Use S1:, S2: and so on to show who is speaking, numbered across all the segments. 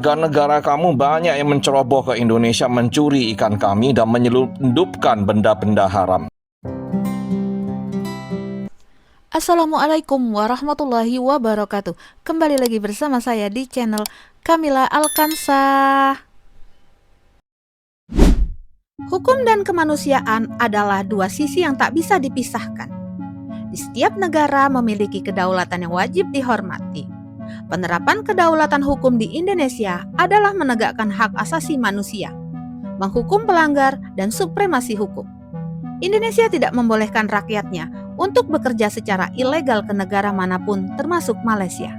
S1: Negara kamu banyak yang menceroboh ke Indonesia, mencuri ikan kami dan menyelundupkan benda-benda haram.
S2: Assalamualaikum warahmatullahi wabarakatuh. Kembali lagi bersama saya di channel Kamila Alkansa. Hukum dan kemanusiaan adalah dua sisi yang tak bisa dipisahkan. Di setiap negara memiliki kedaulatan yang wajib dihormati. Penerapan kedaulatan hukum di Indonesia adalah menegakkan hak asasi manusia, menghukum pelanggar, dan supremasi hukum. Indonesia tidak membolehkan rakyatnya untuk bekerja secara ilegal ke negara manapun, termasuk Malaysia.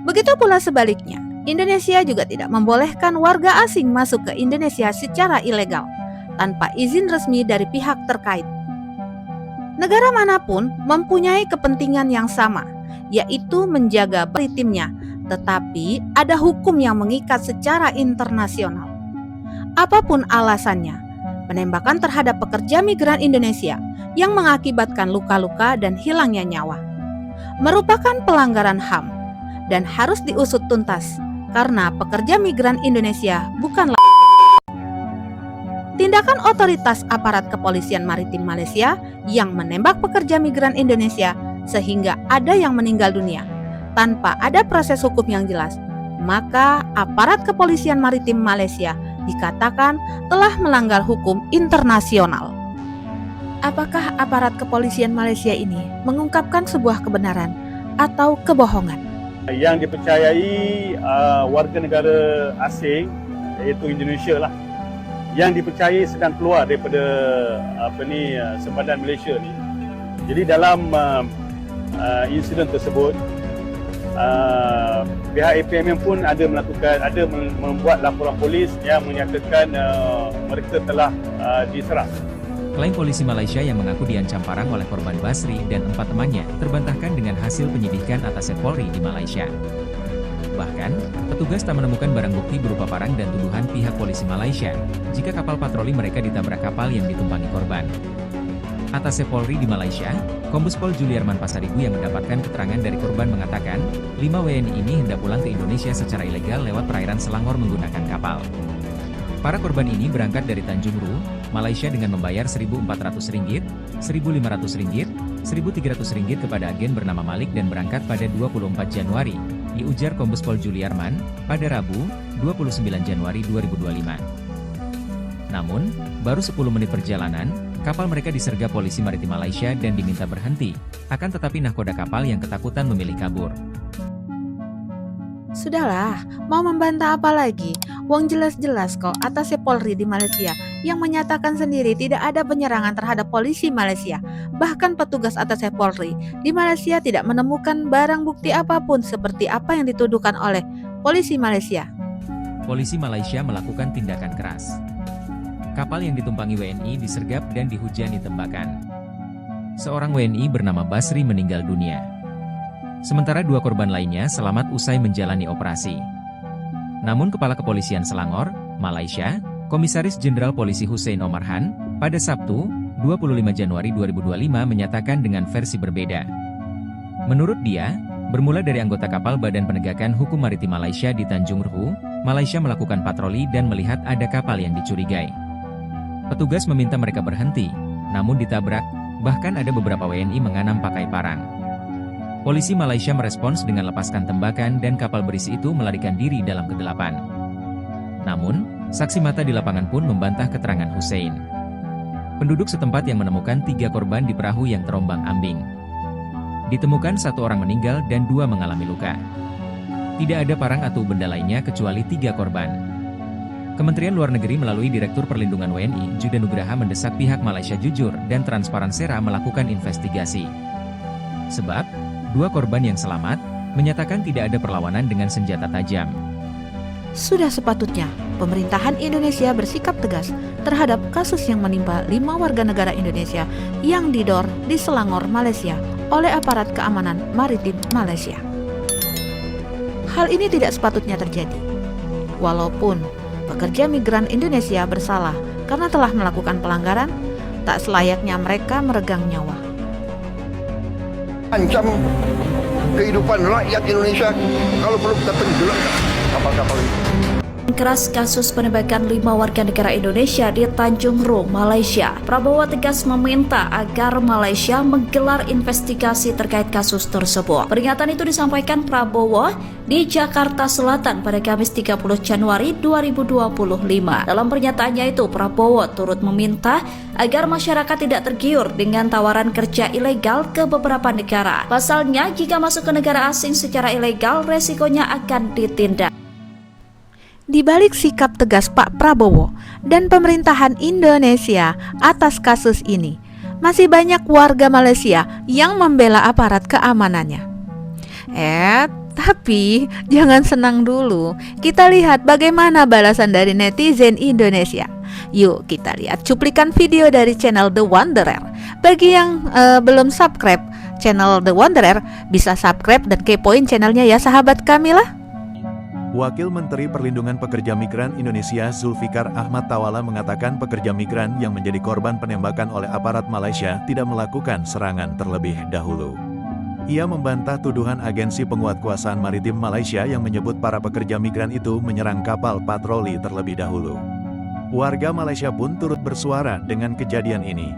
S2: Begitu pula sebaliknya, Indonesia juga tidak membolehkan warga asing masuk ke Indonesia secara ilegal, tanpa izin resmi dari pihak terkait. Negara manapun mempunyai kepentingan yang sama, yaitu menjaga maritimnya, tetapi ada hukum yang mengikat secara internasional. Apapun alasannya, penembakan terhadap pekerja migran Indonesia yang mengakibatkan luka-luka dan hilangnya nyawa merupakan pelanggaran HAM dan harus diusut tuntas karena pekerja migran Indonesia bukanlah. Tindakan otoritas aparat kepolisian maritim Malaysia yang menembak pekerja migran Indonesia sehingga ada yang meninggal dunia tanpa ada proses hukum yang jelas, maka aparat kepolisian maritim Malaysia dikatakan telah melanggar hukum internasional. Apakah aparat kepolisian Malaysia ini mengungkapkan sebuah kebenaran atau kebohongan?
S3: Yang dipercayai warga negara asing, iaitu Indonesia lah, yang dipercayai sedang keluar daripada sempadan Malaysia ni. Jadi dalam insiden tersebut, pihak APMM pun ada membuat laporan polis yang menyatakan mereka telah diserang.
S4: Klaim polisi Malaysia yang mengaku diancam parang oleh korban Basri dan 4 temannya terbantahkan dengan hasil penyidikan atas Polri di Malaysia. Bahkan, petugas tak menemukan barang bukti berupa parang dan tuduhan pihak polisi Malaysia jika kapal patroli mereka ditabrak kapal yang ditumpangi korban. Atas Polri di Malaysia, Kombes Pol Juliarman Pasaribu yang mendapatkan keterangan dari korban mengatakan, 5 WNI ini hendak pulang ke Indonesia secara ilegal lewat perairan Selangor menggunakan kapal. Para korban ini berangkat dari Tanjung Ru, Malaysia dengan membayar Rp1.400, Rp1.500, Rp1.300 kepada agen bernama Malik dan berangkat pada 24 Januari, diujar Kombes Pol Juliarman, pada Rabu, 29 Januari 2025. Namun, baru 10 menit perjalanan, kapal mereka disergap polisi maritim Malaysia dan diminta berhenti, akan tetapi nahkoda kapal yang ketakutan memilih kabur.
S2: Sudahlah, mau membantah apa lagi? Wong jelas-jelas kok atas Polri di Malaysia yang menyatakan sendiri tidak ada penyerangan terhadap polisi Malaysia. Bahkan petugas atas Polri di Malaysia tidak menemukan barang bukti apapun seperti apa yang dituduhkan oleh polisi Malaysia.
S4: Polisi Malaysia melakukan tindakan keras. Kapal yang ditumpangi WNI disergap dan dihujani tembakan. Seorang WNI bernama Basri meninggal dunia. Sementara 2 korban lainnya selamat usai menjalani operasi. Namun Kepala Kepolisian Selangor, Malaysia, Komisaris Jenderal Polisi Hussein Omar Han, pada Sabtu, 25 Januari 2025 menyatakan dengan versi berbeda. Menurut dia, bermula dari anggota kapal Badan Penegakan Hukum Maritim Malaysia di Tanjung Ru, Malaysia melakukan patroli dan melihat ada kapal yang dicurigai. Petugas meminta mereka berhenti, namun ditabrak, bahkan ada beberapa WNI menganam pakai parang. Polisi Malaysia merespons dengan lepaskan tembakan dan kapal berisi itu melarikan diri dalam kegelapan. Namun, saksi mata di lapangan pun membantah keterangan Hussein. Penduduk setempat yang menemukan 3 korban di perahu yang terombang-ambing. Ditemukan 1 orang meninggal dan 2 mengalami luka. Tidak ada parang atau benda lainnya kecuali 3 korban. Kementerian Luar Negeri melalui Direktur Perlindungan WNI, Jude Nugraha mendesak pihak Malaysia jujur dan transparan sera melakukan investigasi. Sebab, 2 korban yang selamat menyatakan tidak ada perlawanan dengan senjata tajam.
S2: Sudah sepatutnya pemerintahan Indonesia bersikap tegas terhadap kasus yang menimpa 5 warga negara Indonesia yang didor di Selangor, Malaysia oleh aparat keamanan maritim Malaysia. Hal ini tidak sepatutnya terjadi. Walaupun pekerja migran Indonesia bersalah karena telah melakukan pelanggaran, tak selayaknya mereka meregang nyawa.
S5: Ancam kehidupan rakyat Indonesia, kalau perlu kita tenggelamkan kapal-kapal itu.
S6: Keras kasus penembakan 5 warga negara Indonesia di Tanjung Ru, Malaysia. Prabowo tegas meminta agar Malaysia menggelar investigasi terkait kasus tersebut. Peringatan itu disampaikan Prabowo di Jakarta Selatan pada Kamis 30 Januari 2025. Dalam pernyataannya itu, Prabowo turut meminta agar masyarakat tidak tergiur dengan tawaran kerja ilegal ke beberapa negara. Pasalnya, jika masuk ke negara asing secara ilegal, resikonya akan ditindak.
S2: Di balik sikap tegas Pak Prabowo dan pemerintahan Indonesia atas kasus ini, masih banyak warga Malaysia yang membela aparat keamanannya. Tapi jangan senang dulu. Kita lihat bagaimana balasan dari netizen Indonesia. Yuk kita lihat cuplikan video dari channel The Wanderer. Bagi yang belum subscribe channel The Wanderer, bisa subscribe dan kepoin channelnya ya sahabat kami lah.
S5: Wakil Menteri Perlindungan Pekerja Migran Indonesia Zulfikar Ahmad Tawala mengatakan pekerja migran yang menjadi korban penembakan oleh aparat Malaysia tidak melakukan serangan terlebih dahulu. Ia membantah tuduhan Agensi Penguatkuasaan Maritim Malaysia yang menyebut para pekerja migran itu menyerang kapal patroli terlebih dahulu. Warga Malaysia pun turut bersuara dengan kejadian ini.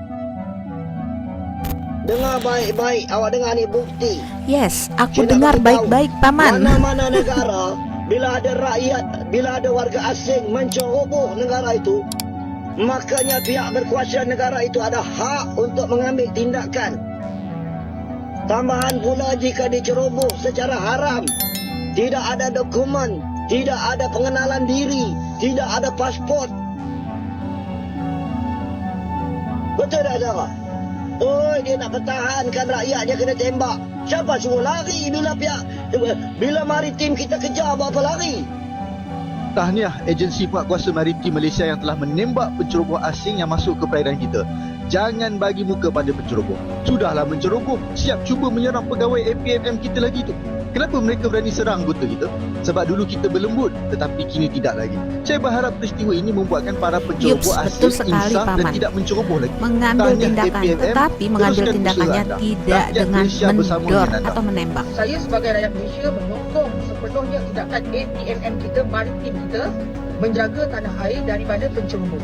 S7: Dengar baik-baik, awak dengar ni bukti.
S2: Yes, aku
S7: Saya nak
S2: dengar
S7: bagi
S2: baik-baik
S7: tahu,
S2: paman.
S7: Mana-mana negara, bila ada rakyat, bila ada warga asing menceroboh negara itu, makanya pihak berkuasa negara itu ada hak untuk mengambil tindakan. Tambahan pula jika diceroboh secara haram, tidak ada dokumen, tidak ada pengenalan diri, tidak ada pasport. Betul tak saudara? Oh, dia nak pertahankan rakyatnya kena tembak. Siapa suruh lari bila maritim kita kejar berapa lari?
S8: Tahniah Agensi Penguatkuasaan Maritim Malaysia yang telah menembak penceroboh asing yang masuk ke perairan kita. Jangan bagi muka pada penceroboh. Sudahlah menceroboh, siap cuba menyerang pegawai APMM kita lagi tu. Kenapa mereka berani serang botol kita? Sebab dulu kita berlembut, tetapi kini tidak lagi. Saya berharap peristiwa ini membuatkan para penceroboh
S2: betul
S8: asing
S2: sekali,
S8: insaf dan
S2: Paman.
S8: tidak menceroboh lagi.
S2: Mengambil
S8: Tahniah
S2: tindakan,
S8: APMM,
S2: tetapi mengambil
S8: teruskan
S2: tindakannya
S8: usaha anda.
S2: tidak
S8: Rakyat
S2: dengan
S8: Malaysia bersama
S2: mendor
S8: dengan anda.
S2: atau menembak.
S9: Saya sebagai rakyat Malaysia menyokong sepenuhnya tindakan APMM kita, maritim kita menjaga tanah air daripada penceroboh.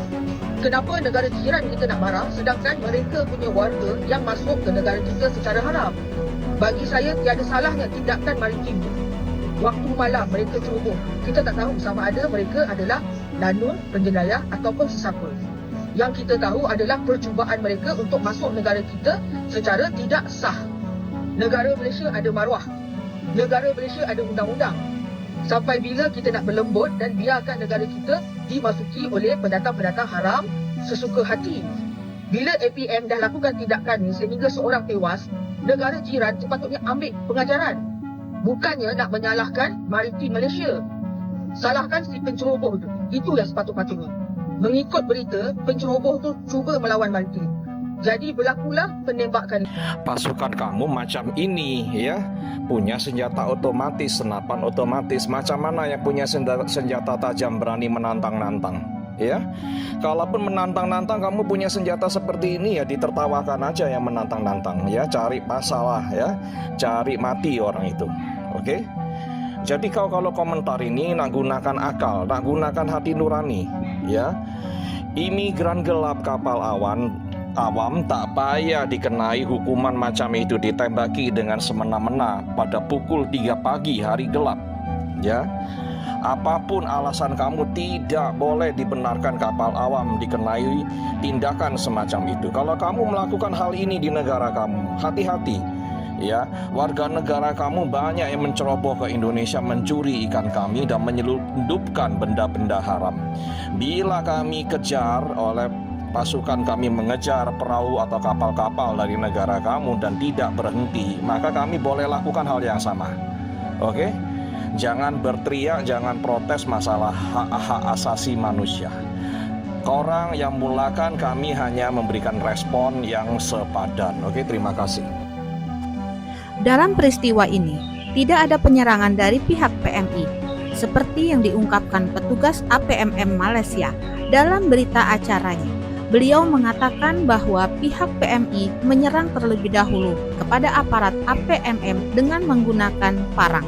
S9: Kenapa negara jiran kita nak marah sedangkan mereka punya warga yang masuk ke negara kita secara haram? Bagi saya tiada salahnya tindakan maritim itu. Waktu malam mereka ceroboh, kita tak tahu sama ada mereka adalah lanun, penjenayah ataupun sesiapa. Yang kita tahu adalah percubaan mereka untuk masuk negara kita secara tidak sah. Negara Malaysia ada maruah. Negara Malaysia ada undang-undang. Sampai bila kita nak berlembut dan biarkan negara kita dimasuki oleh pendatang-pendatang haram sesuka hati? Bila APM dah lakukan tindakan ini sehingga seorang tewas, negara jiran sepatutnya ambil pengajaran. Bukannya nak menyalahkan maritim Malaysia. Salahkan si penceroboh itu. Itu yang sepatut-patutnya. Mengikut berita, penceroboh tu cuba melawan maritim. Jadi berlakulah penembakan.
S1: Pasukan kamu macam ini ya, punya senjata otomatis, senapan otomatis. Macam mana yang punya senjata tajam berani menantang-nantang ya? Kalaupun menantang-nantang kamu punya senjata seperti ini ya ditertawakan aja yang menantang-nantang ya, cari masalah ya, cari mati orang itu. Oke? Jadi kalau komentar ini nak gunakan akal, nak gunakan hati nurani ya. Imigran gelap kapal awam tak payah dikenai hukuman macam itu, ditembaki dengan semena-mena pada pukul 3 pagi hari gelap ya. Apapun alasan kamu, tidak boleh dibenarkan kapal awam dikenai tindakan semacam itu. Kalau kamu melakukan hal ini di negara kamu, hati-hati ya. Warga negara kamu banyak yang menceroboh ke Indonesia, mencuri ikan kami dan menyelundupkan benda-benda haram. Bila kami kejar oleh pasukan kami mengejar perahu atau kapal-kapal dari negara kamu dan tidak berhenti, maka kami boleh lakukan hal yang sama. Oke? Jangan berteriak, jangan protes masalah hak-hak asasi manusia. Orang yang mulakan, kami hanya memberikan respon yang sepadan. Oke, terima kasih.
S2: Dalam peristiwa ini, tidak ada penyerangan dari pihak PMI, seperti yang diungkapkan petugas APMM Malaysia dalam berita acaranya. Beliau mengatakan bahwa pihak PMI menyerang terlebih dahulu kepada aparat APMM dengan menggunakan parang.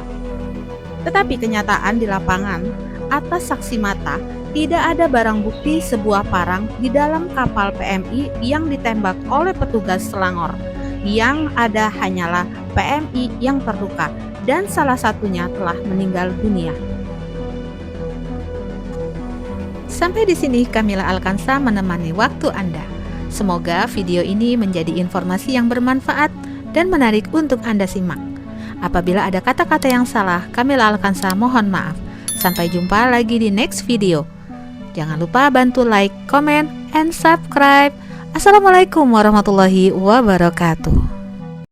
S2: Tetapi kenyataan di lapangan, atas saksi mata, tidak ada barang bukti sebuah parang di dalam kapal PMI yang ditembak oleh petugas Selangor. Yang ada hanyalah PMI yang terluka dan salah satunya telah meninggal dunia. Sampai di sini Kamila Alkansa menemani waktu Anda. Semoga video ini menjadi informasi yang bermanfaat dan menarik untuk Anda simak. Apabila ada kata-kata yang salah, Kamila Alkansa mohon maaf. Sampai jumpa lagi di next video. Jangan lupa bantu like, comment, and subscribe. Assalamualaikum warahmatullahi wabarakatuh.